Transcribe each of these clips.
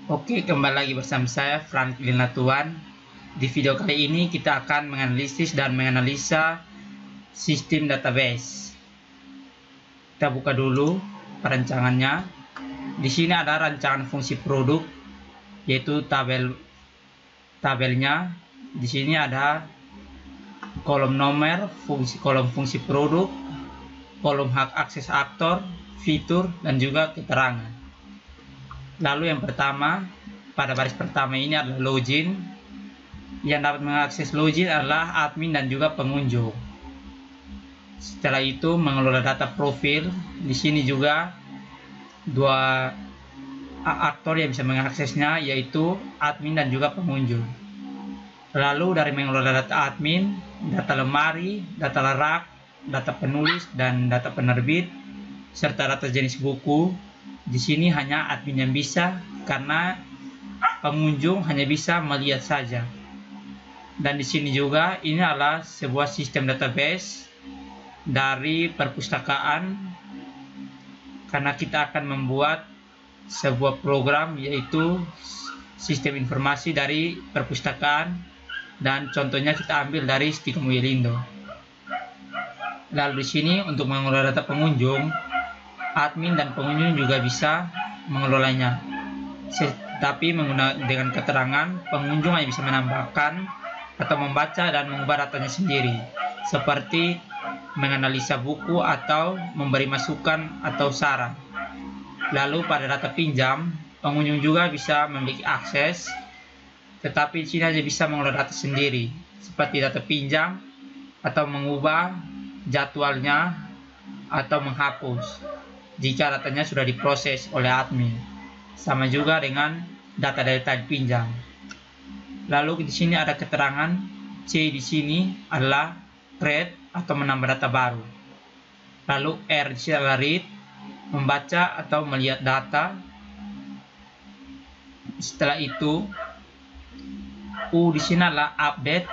Oke, kembali lagi bersama saya Franklin Latuan. Di video kali ini kita akan menganalisis dan menganalisa sistem database. Kita buka dulu perancangannya. Di sini ada rancangan fungsi produk, yaitu tabelnya. Di sini ada kolom nomor, kolom fungsi produk, kolom hak akses aktor, fitur, dan juga keterangan. Lalu yang pertama, pada baris pertama ini adalah login. Yang dapat mengakses login adalah admin dan juga pengunjung. Setelah itu mengelola data profil. Di sini juga dua aktor yang bisa mengaksesnya, yaitu admin dan juga pengunjung. Lalu dari mengelola data admin, data lemari, data rak, data penulis dan data penerbit, serta data jenis buku. Di sini hanya admin yang bisa, karena pengunjung hanya bisa melihat saja. Dan di sini juga ini adalah sebuah sistem database dari perpustakaan, karena kita akan membuat sebuah program, yaitu sistem informasi dari perpustakaan, dan contohnya kita ambil dari Stikom Welindo. Lalu di sini untuk mengelola data pengunjung, admin dan pengunjung juga bisa mengelolanya, tapi dengan keterangan pengunjung hanya bisa menambahkan atau membaca dan mengubah datanya sendiri, seperti menganalisa buku atau memberi masukan atau saran. Lalu pada data pinjam, pengunjung juga bisa memiliki akses, tetapi di sini hanya bisa mengelola data sendiri, seperti data pinjam atau mengubah jadwalnya atau menghapus jika datanya sudah diproses oleh admin. Sama juga dengan data dari tadi pinjam. Lalu di sini ada keterangan C. Di sini adalah create atau menambah data baru. Lalu R di sini adalah read, membaca atau melihat data. Setelah itu U di sini adalah update,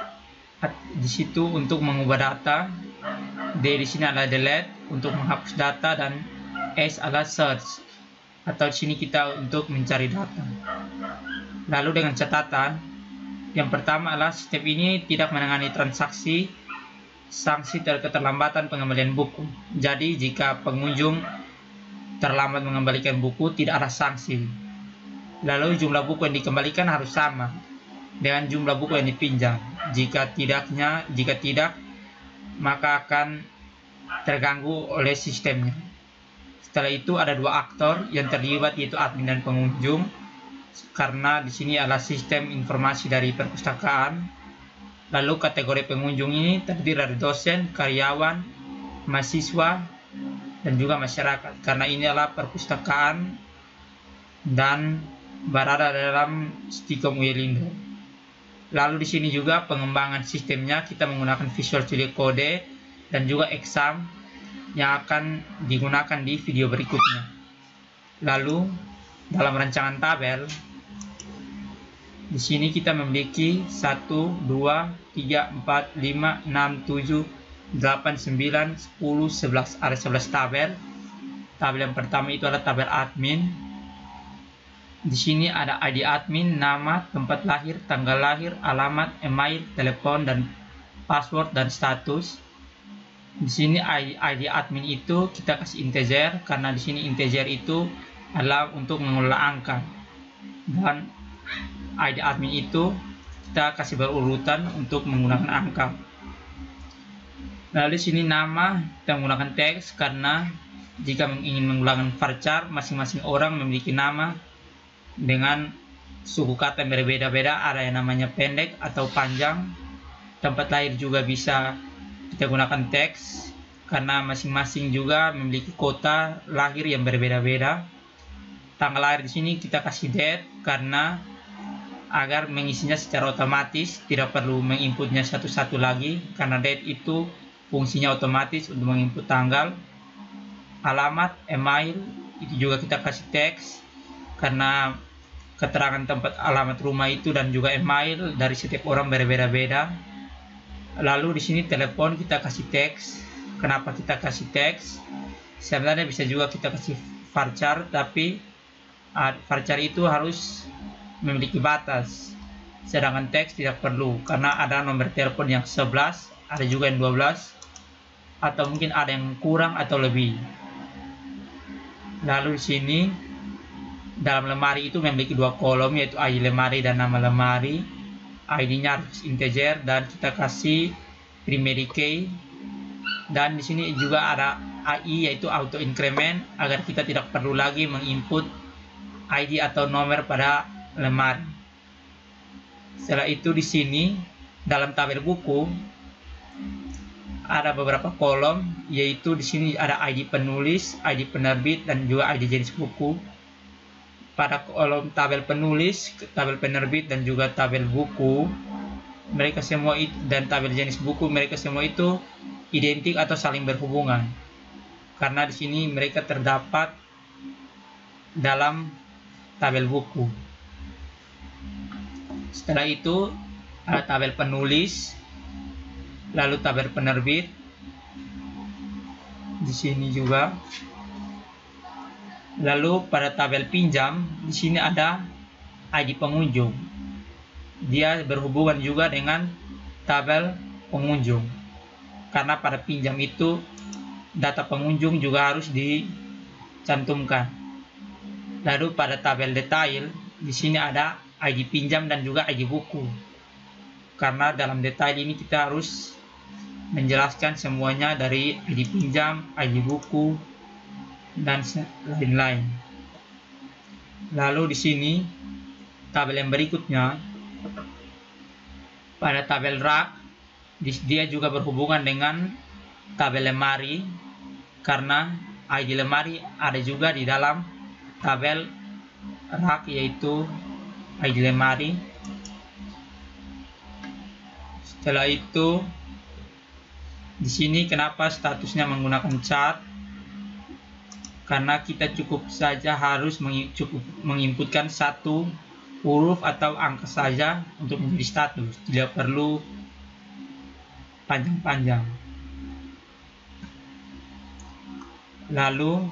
di situ untuk mengubah data. D di sini adalah delete untuk menghapus data, dan S adalah search, atau di sini kita untuk mencari data. Lalu dengan catatan, yang pertama adalah sistem ini tidak menangani transaksi sanksi keterlambatan pengembalian buku. Jadi jika pengunjung terlambat mengembalikan buku, tidak ada sanksi. Lalu jumlah buku yang dikembalikan harus sama dengan jumlah buku yang dipinjam. Jika tidak, maka akan terganggu oleh sistemnya. Setelah itu ada dua aktor yang terlibat, yaitu admin dan pengunjung, karena di sini adalah sistem informasi dari perpustakaan. Lalu kategori pengunjung ini terdiri dari dosen, karyawan, mahasiswa, dan juga masyarakat, karena ini adalah perpustakaan dan berada dalam Stikom Welindo. Lalu di sini juga pengembangan sistemnya kita menggunakan Visual Studio Code dan juga Exam yang akan digunakan di video berikutnya. Lalu dalam rancangan tabel, di sini kita memiliki 1, 2, 3, 4, 5, 6, 7, 8, 9, 10, 11. Ada 11 tabel. Tabel yang pertama itu adalah tabel admin. Di sini ada ID admin, nama, tempat lahir, tanggal lahir, alamat, email, telepon, dan password dan status. Di sini ID admin itu kita kasih integer, karena di sini integer itu adalah untuk mengelola angka, dan ID admin itu kita kasih berurutan untuk menggunakan angka. Lalu di sini nama kita menggunakan teks, karena jika ingin menggunakan varchar, masing-masing orang memiliki nama dengan suku kata yang berbeda-beda, ada yang namanya pendek atau panjang. Tempat lahir juga bisa kita gunakan teks, karena masing-masing juga memiliki kota lahir yang berbeda-beda. Tanggal lahir di sini kita kasih date, karena agar mengisinya secara otomatis, tidak perlu menginputnya satu-satu lagi, karena date itu fungsinya otomatis untuk menginput tanggal. Alamat, email itu juga kita kasih teks, karena keterangan tempat alamat rumah itu dan juga email dari setiap orang berbeda-beda. Lalu di sini telepon kita kasih teks. Kenapa kita kasih teks? Sebenarnya bisa juga kita kasih varchar, tapi Varchar itu harus memiliki batas, sedangkan teks tidak perlu karena ada nomor telepon yang 11, ada juga yang 12, atau mungkin ada yang kurang atau lebih. Lalu di sini dalam lemari itu memiliki 2 kolom, yaitu ID lemari dan nama lemari. ID-nya harus integer dan kita kasih primary key. Dan di sini juga ada AI, yaitu auto increment, agar kita tidak perlu lagi menginput ID atau nomor pada lemari. Setelah itu di sini dalam tabel buku ada beberapa kolom, yaitu di sini ada ID penulis, ID penerbit, dan juga ID jenis buku. Pada kolom tabel penulis, tabel penerbit, dan juga tabel buku, mereka semua itu, dan tabel jenis buku, mereka semua itu identik atau saling berhubungan. Karena di sini mereka terdapat dalam tabel buku. Setelah itu ada tabel penulis, lalu tabel penerbit. Di sini juga. Lalu pada tabel pinjam, di sini ada ID pengunjung. Dia berhubungan juga dengan tabel pengunjung. Karena pada pinjam itu data pengunjung juga harus dicantumkan. Lalu pada tabel detail, di sini ada ID pinjam dan juga ID buku. Karena dalam detail ini kita harus menjelaskan semuanya dari ID pinjam, ID buku, dan lain-lain. Lalu di sini tabel yang berikutnya, pada tabel rak, dia juga berhubungan dengan tabel lemari, karena ID lemari ada juga di dalam tabel rak, yaitu ID lemari. Setelah itu di sini kenapa statusnya menggunakan chart? Karena kita cukup saja harus menginputkan satu huruf atau angka saja untuk menjadi status, tidak perlu panjang-panjang. Lalu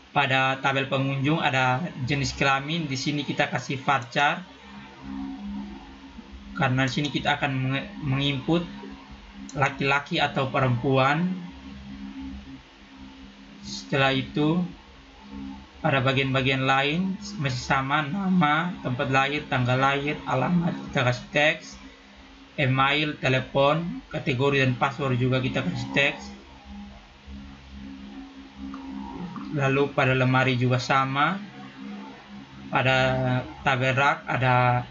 pada tabel pengunjung ada jenis kelamin, di sini kita kasih varchar, karena di sini kita akan menginput laki-laki atau perempuan. Setelah itu pada bagian-bagian lain masih sama, nama, tempat lahir, tanggal lahir, alamat kita kasih teks, email, telepon, kategori dan password juga kita kasih teks. Lalu pada lemari juga sama, pada tabel rak ada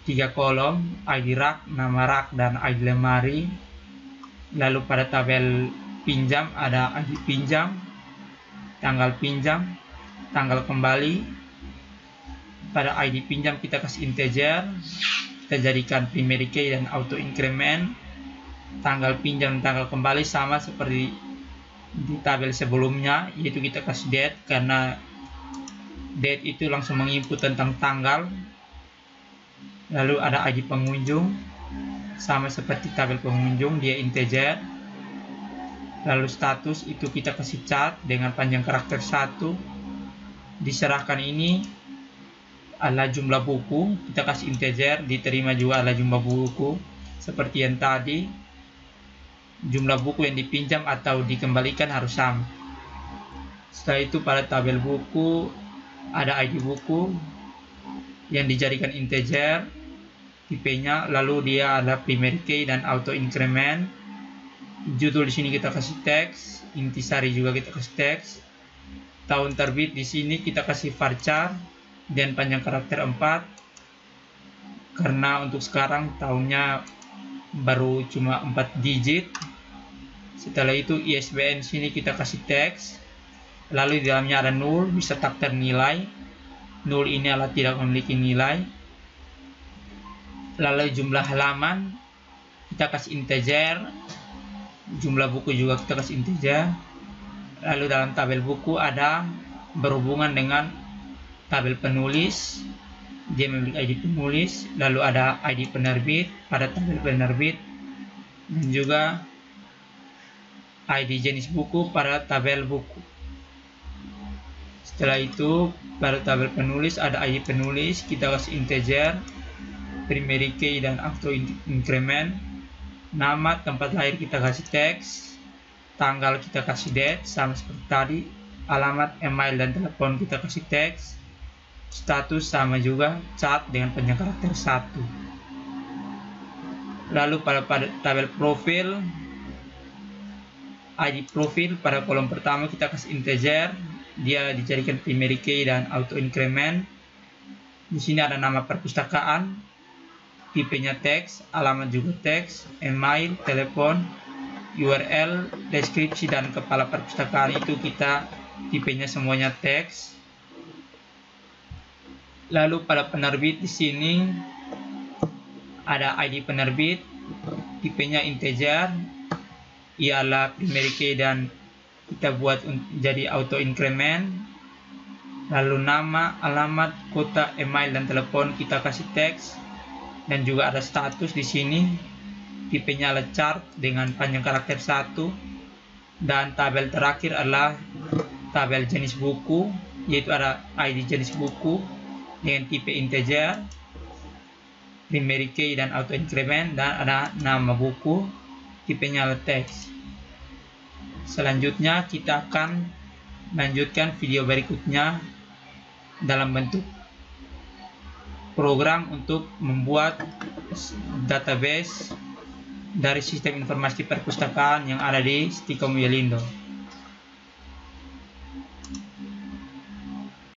3 kolom, ID rak, nama rak, dan ID lemari. Lalu pada tabel pinjam ada ID pinjam, tanggal pinjam, tanggal kembali. Pada ID pinjam kita kasih integer, kita jadikan primary key dan auto increment. Tanggal pinjam dan tanggal kembali sama seperti di tabel sebelumnya, yaitu kita kasih date, karena date itu langsung menginput tentang tanggal. Lalu ada ID pengunjung, sama seperti tabel pengunjung, dia integer. Lalu status itu kita kasih chart dengan panjang karakter 1. Diserahkan ini adalah jumlah buku, kita kasih integer. Diterima juga adalah jumlah buku seperti yang tadi. Jumlah buku yang dipinjam atau dikembalikan harus sama. Setelah itu pada tabel buku ada ID buku yang dijadikan integer tipenya, lalu dia ada primary key dan auto increment. Judul di sini kita kasih teks, intisari juga kita kasih teks. Tahun terbit di sini kita kasih varchar dan panjang karakter 4, karena untuk sekarang tahunnya baru cuma 4 digit. Setelah itu ISBN sini kita kasih teks, lalu di dalamnya ada null, bisa tak ternilai. Null ini adalah tidak memiliki nilai. Lalu jumlah halaman kita kasih integer, jumlah buku juga kita kasih integer. Lalu dalam tabel buku ada berhubungan dengan tabel penulis, dia memiliki ID penulis. Lalu ada ID penerbit pada tabel penerbit, dan juga ID jenis buku pada tabel buku. Setelah itu pada tabel penulis ada ID penulis, kita kasih integer, primary key dan auto increment. Nama tempat lahir kita kasih teks, tanggal kita kasih date sama seperti tadi, alamat email dan telepon kita kasih teks, status sama juga, chat dengan panjang karakter 1. Lalu pada tabel profil, ID profil pada kolom pertama kita kasih integer, dia dijadikan primary key dan auto increment. Di sini ada nama perpustakaan, tipenya teks, alamat juga teks, email, telepon, URL, deskripsi dan kepala perpustakaan itu kita tipenya semuanya teks. Lalu pada penerbit di sini ada ID penerbit, tipenya integer, ialah primary key dan kita buat jadi auto increment. Lalu nama, alamat, kota, email dan telepon kita kasih teks, dan juga ada status di sini, tipenya adalah chart dengan panjang karakter 1, dan tabel terakhir adalah tabel jenis buku, yaitu ada ID jenis buku dengan tipe integer, primary key dan auto increment, dan ada nama buku, tipenya adalah teks. Selanjutnya kita akan melanjutkan video berikutnya dalam bentuk program untuk membuat database dari sistem informasi perpustakaan yang ada di Stikom Yelindo.